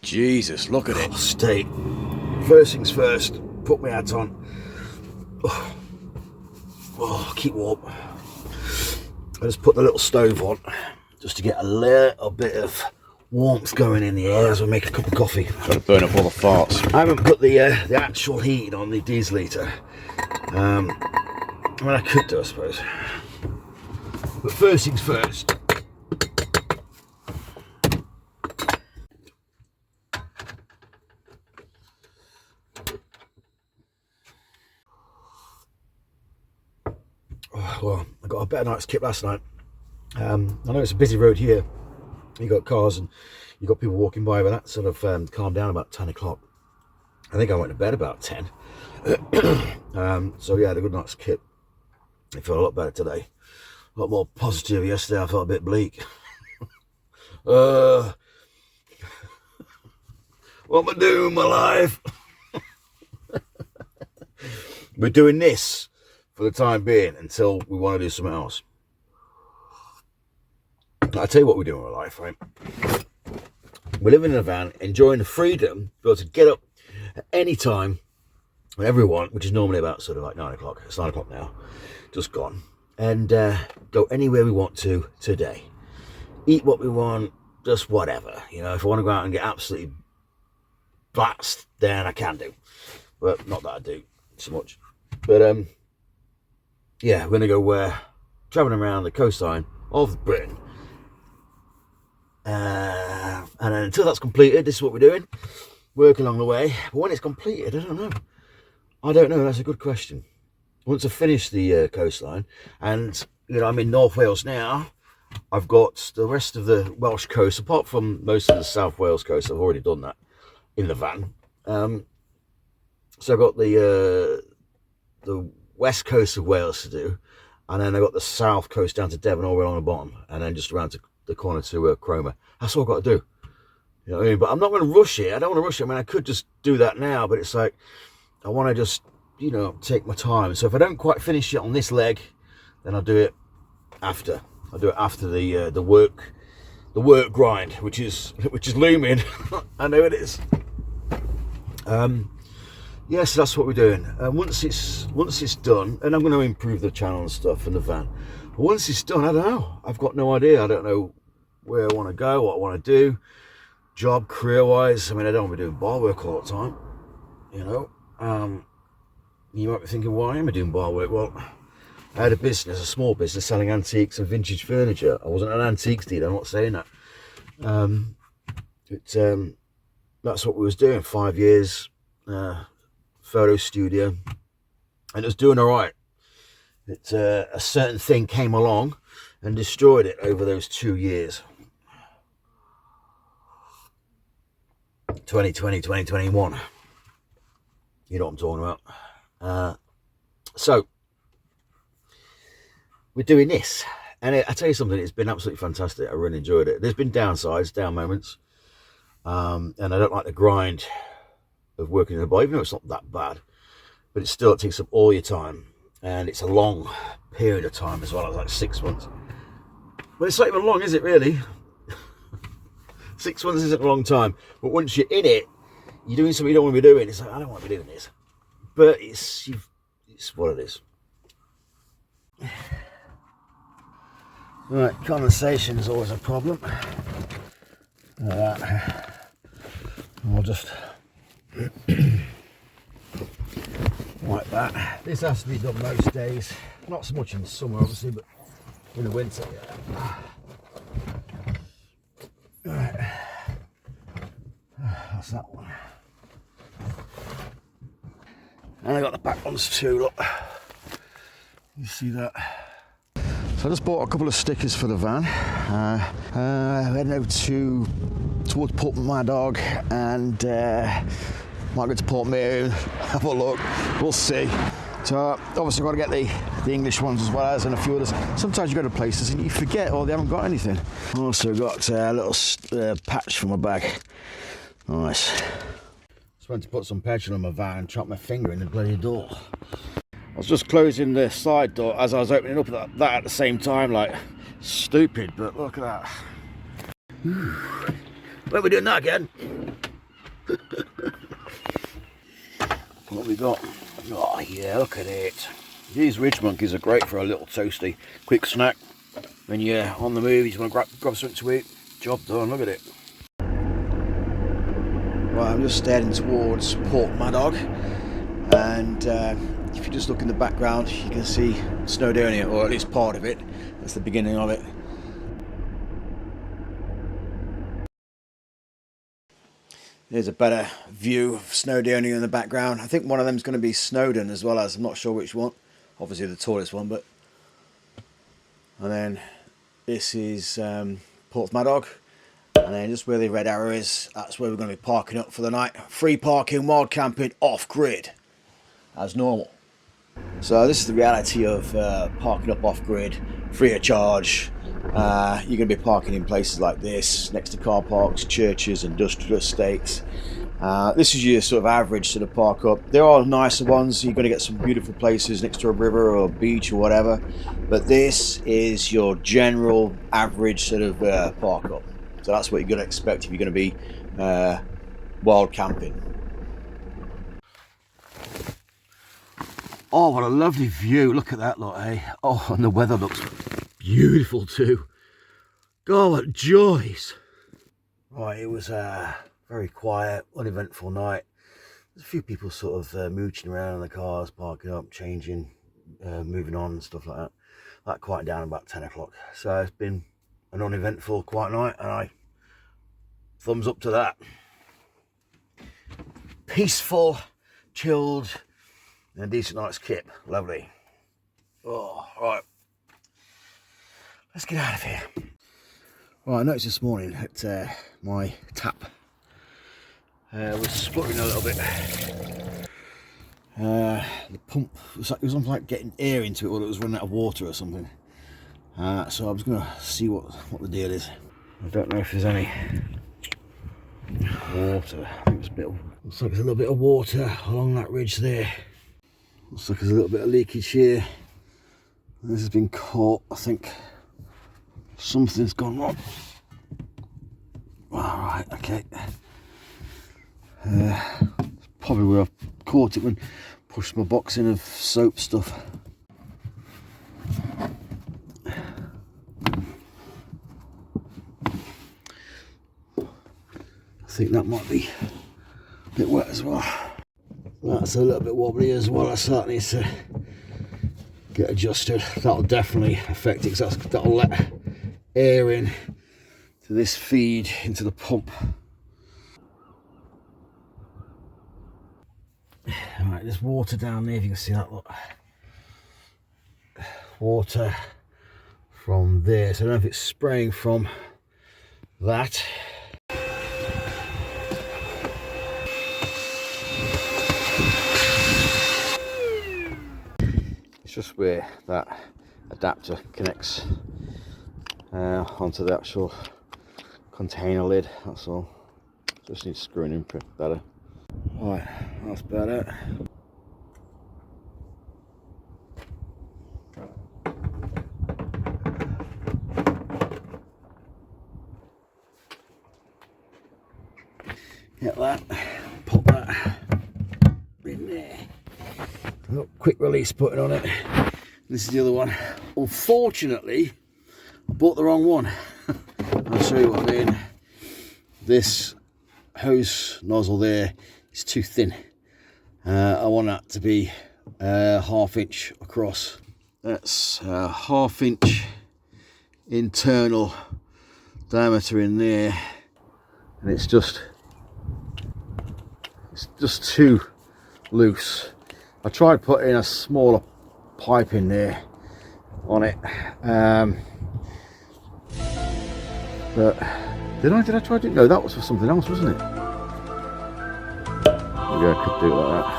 Jesus, look at it. Stay. First things first, put my hat on. Oh, keep warm. I just put the little stove on just to get a little bit of warmth going in the air as we make a cup of coffee. Got to burn up all the farts. I haven't put the actual heat on the diesel heater. I mean, I could do, I suppose. But first things first. Well, I got a better night's kip last night. I know it's a busy road here. You got cars and you got people walking by, but that sort of calmed down about 10 o'clock. I think I went to bed about 10. So yeah, I had a good night's kip. I feel a lot better today. A lot more positive. Yesterday I felt a bit bleak. What am I doing with my life? We're doing this for the time being until we want to do something else. I'll tell you what we're doing with our life, right? We're living in a van, enjoying the freedom to be able to get up at any time whenever we want, which is normally about sort of like 9 o'clock. It's 9 o'clock now, just gone. And go anywhere we want to today. Eat what we want, just whatever. You know, if I want to go out and get absolutely blasted, then I can do. But not that I do so much. But yeah, we're going to go travelling around the coastline of Britain. And then until that's completed, this is what we're doing. Work along the way. But when it's completed, I don't know. That's a good question. Once I finish the coastline, and you know, I'm in North Wales now, I've got the rest of the Welsh coast, apart from most of the South Wales coast. I've already done that in the van. So I've got the west coast of Wales to do, and then I've got the south coast down to Devon all the way along the bottom, and then just around to the corner to Cromer. That's all I've got to do. You know what I mean? But I'm not going to rush it. I don't want to rush it. I mean, I could just do that now, but it's like I want to just, you know, take my time. So if I don't quite finish it on this leg, then I'll do it after. I'll do it after the work grind, which is looming. I know it is. Yes, that's what we're doing. Once it's done, and I'm going to improve the channel and stuff in the van. But once it's done, I don't know. I've got no idea. I don't know where I want to go, what I want to do, job, career-wise. I mean, I don't want to be doing bar work all the time. You know, you might be thinking, why am I doing bar work? Well, I had a small business selling antiques and vintage furniture. I wasn't an antiques dealer. I'm not saying that. That's what we was doing. 5 years. Photo studio, and it was doing all right. A certain thing came along and destroyed it over those 2 years. 2020, 2021. You know what I'm talking about. So we're doing this, and I tell you something, it's been absolutely fantastic. I really enjoyed it. There's been down moments, and I don't like the grind of working in a bar, even though it's not that bad, but it takes up all your time, and it's a long period of time as well, like 6 months. Well, it's not even long, is it really? 6 months isn't a long time, but once you're in it, you're doing something you don't want to be doing. It's like, I don't want to be doing this, but it's what it is. Right, condensation is always a problem. Like that. I'll just like that. This has to be done most days, not so much in the summer obviously, but in the winter, yeah. Right, that's that one, and I got the back ones too, look, you see that. So I just bought a couple of stickers for the van. Heading over towards Porthmadog, and might go to Portmeirion, have a look, we'll see. So obviously I've got to get the English ones as well as, and a few others. Sometimes you go to places and you forget, or they haven't got anything. Also got a little patch for my bag. Nice. Just went to put some petrol on my van and chopped my finger in the bloody door. I was just closing the side door as I was opening up that at the same time, like stupid, but look at that. Where are we doing that again? What have we got? Oh yeah, look at it. These ridge monkeys are great for a little toasty, quick snack. When you're on the move, you just want to grab something to eat. Job done, look at it. Right, I'm just staring towards Porthmadog, and if you just look in the background, you can see Snowdonia, or at least part of it. That's the beginning of it. There's a better view of Snowdonia in the background. I think one of them is going to be Snowdon as well as, I'm not sure which one. Obviously the tallest one, but... And then this is Porthmadog. And then just where the red arrow is, that's where we're going to be parking up for the night. Free parking, wild camping, off-grid, as normal. So this is the reality of parking up off-grid, free of charge. You're going to be parking in places like this, next to car parks, churches, industrial estates. This is your sort of average sort of park up. There are nicer ones. You're going to get some beautiful places next to a river or a beach or whatever. But this is your general average sort of park up. So that's what you're going to expect if you're going to be wild camping. Oh, what a lovely view. Look at that lot, eh? Oh, and the weather looks beautiful too. God, what joys. Right, it was a very quiet, uneventful night. There's a few people sort of mooching around in the cars, parking up, changing, moving on and stuff like that. That quieted down about 10 o'clock. So it's been an uneventful, quiet night, and I thumbs up to that. Peaceful, chilled, and a decent night's kip. Lovely. Oh, right. Let's get out of here. Well, I noticed this morning that my tap was spluttering a little bit. The pump was almost like getting air into it, or it was running out of water or something. So I was going to see what the deal is. I don't know if there's any water. I think looks like there's a little bit of water along that ridge there. Looks like there's a little bit of leakage here. This has been caught. I think something's gone wrong. Alright, okay. Probably where I caught it when I pushed my box in of soap stuff. I think that might be a bit wet as well. That's a little bit wobbly as well. That needs to get adjusted. That'll definitely affect it, because that'll let air in to this feed into the pump. Right, there's water down there, if you can see that, look. Water from there, so I don't know if it's spraying from that. It's just where that adapter connects onto the actual container lid, that's all. Just need screwing in better. Right, that's better. Get that, pop that in there. Quick release button on it. This is the other one. Unfortunately, I bought the wrong one. I'll show you what I mean. This hose nozzle there is too thin. I want that to be ½ inch across. That's a ½ inch internal diameter in there, and it's just too loose. I tried putting a smaller pipe in there on it, but did I try to? No, that was for something else, wasn't it? Maybe I could do it like that.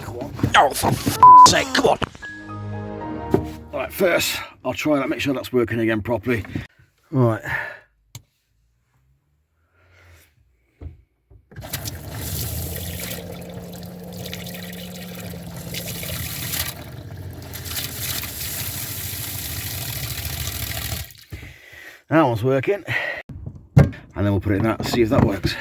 Come on. Oh, for f***'s sake, come on. Right, first, I'll try that, make sure that's working again properly. Right. That one's working. And then we'll put it in that and see if that works.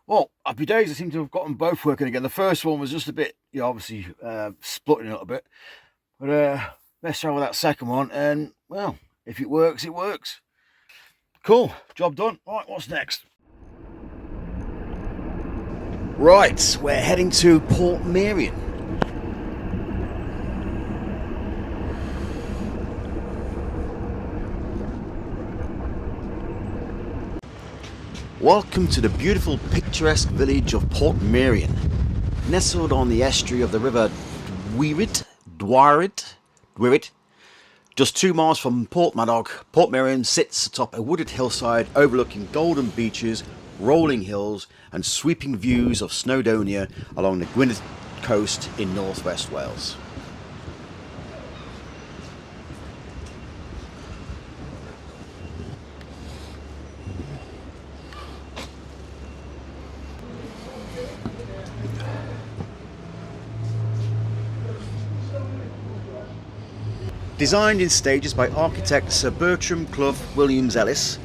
Well, happy days. I seem to have got them both working again. The first one was just a bit, you know, obviously splutting a little bit. But let's try with that second one. And, well, if it works, it works. Cool. Job done. All right, what's next? Right, we're heading to Portmeirion. Welcome to the beautiful, picturesque village of Portmeirion. Nestled on the estuary of the river Dwyrit, just 2 miles from Porthmadog, Portmeirion sits atop a wooded hillside overlooking golden beaches, rolling hills and sweeping views of Snowdonia along the Gwynedd coast in North West Wales. Designed in stages by architect Sir Bertram Clough Williams Ellis,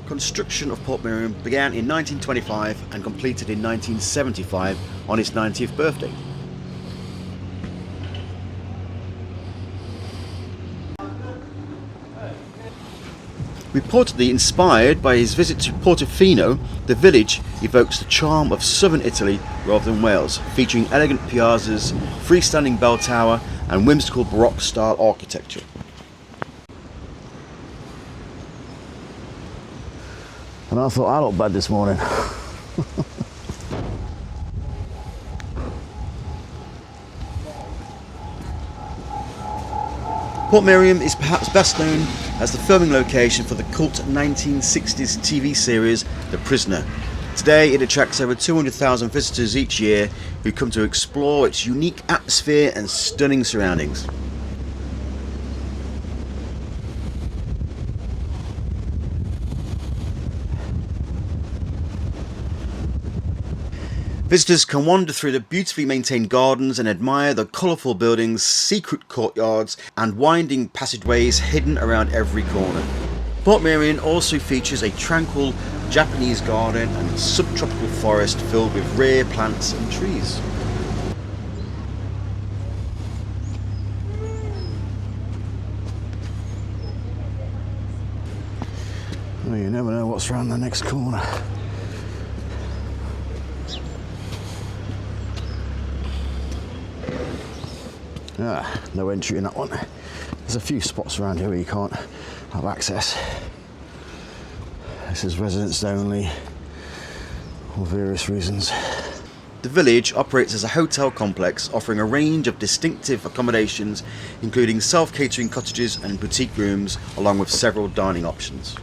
construction of Portmeirion began in 1925 and completed in 1975 on its 90th birthday. Reportedly inspired by his visit to Portofino, the village evokes the charm of southern Italy rather than Wales, featuring elegant piazzas, freestanding bell tower and whimsical Baroque style architecture. And I thought I looked bad this morning. Portmeirion is perhaps best known as the filming location for the cult 1960s TV series The Prisoner. Today it attracts over 200,000 visitors each year who come to explore its unique atmosphere and stunning surroundings. Visitors can wander through the beautifully maintained gardens and admire the colourful buildings, secret courtyards and winding passageways hidden around every corner. Portmeirion also features a tranquil Japanese garden and subtropical forest filled with rare plants and trees. Well, you never know what's around the next corner. No entry in that one. There's a few spots around here where you can't have access. This is residents only for various reasons. The village operates as a hotel complex offering a range of distinctive accommodations including self-catering cottages and boutique rooms along with several dining options.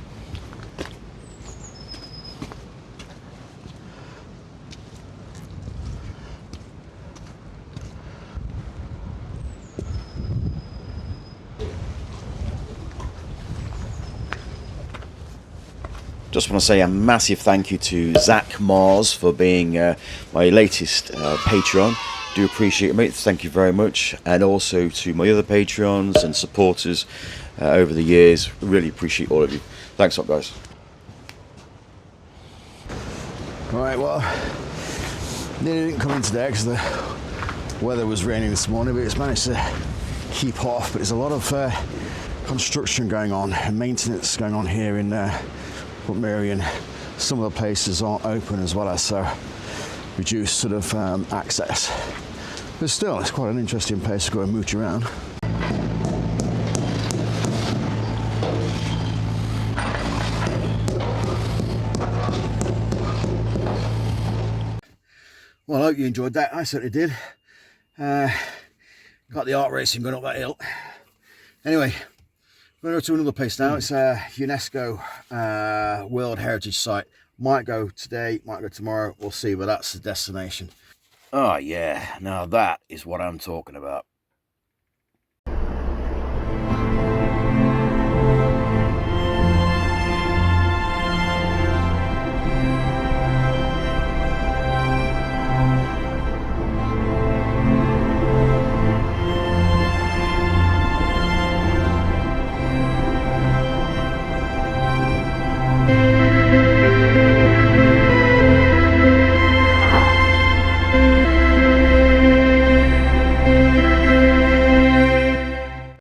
Just want to say a massive thank you to Zach Mars for being my latest Patreon. Do appreciate it, mate. Thank you very much. And also to my other Patreons and supporters over the years. Really appreciate all of you. Thanks a lot, guys. Alright, well, nearly didn't come in today because the weather was raining this morning, but it's managed to keep off. But there's a lot of construction going on and maintenance going on here in Portmeirion. Some of the places aren't open as well as reduced sort of access, but still it's quite an interesting place to go and mooch around. Well, I hope you enjoyed that. I certainly did. Got the art racing going up that hill. Anyway, we're going to go to another place now. It's a UNESCO World Heritage Site. Might go today, might go tomorrow. We'll see, but that's the destination. Oh yeah, now that is what I'm talking about.